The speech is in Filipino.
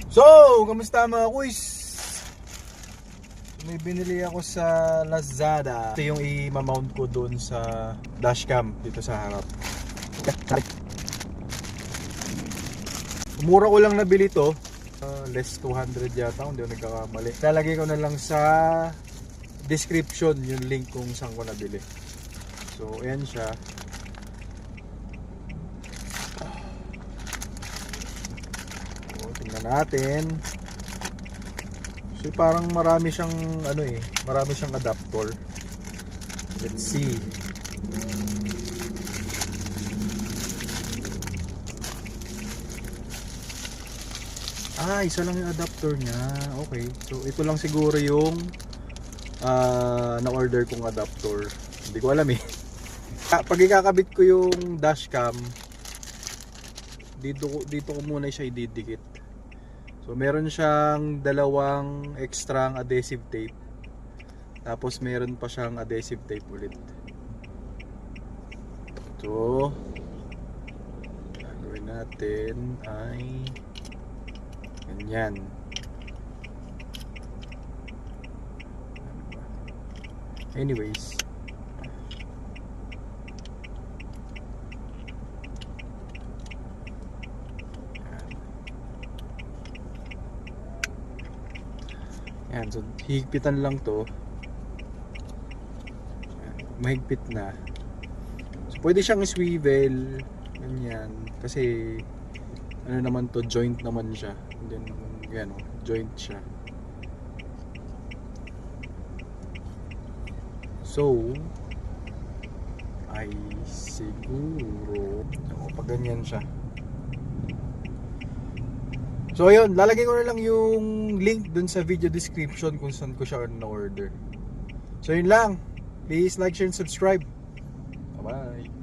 So, kamusta mga kuys? May binili ako sa Lazada. Ito yung i-mount ko doon sa dashcam dito sa harap. Mura ko lang nabili to. Less 200 yata, hindi ako nagkakamali. Lalagay ko na lang sa description yung link kung saan ko nabili. So, ayan siya. So, tingnan natin. So, parang marami siyang marami siyang adapter. Let's see. Isa lang yung adapter niya. Okay. So, ito lang siguro yung na-order kong adapter. Hindi ko alam eh. Pag ikakabit ko yung dashcam, dito ko muna siya ididikit. So, meron siyang dalawang extra adhesive tape. Tapos, meron pa siyang adhesive tape ulit. So, gagawin natin ay ganyan. Anyways, yan, so higpitan lang to. Yan, mahigpit na. So pwede siyang swivel ganyan kasi ano naman to, joint naman siya. And then yan, joint siya. So ay siguro pag ganyan siya. So ayun, lalagay ko na lang yung link dun sa video description kung saan ko siya na-order. So yun lang. Please like, share, and subscribe. Bye-bye.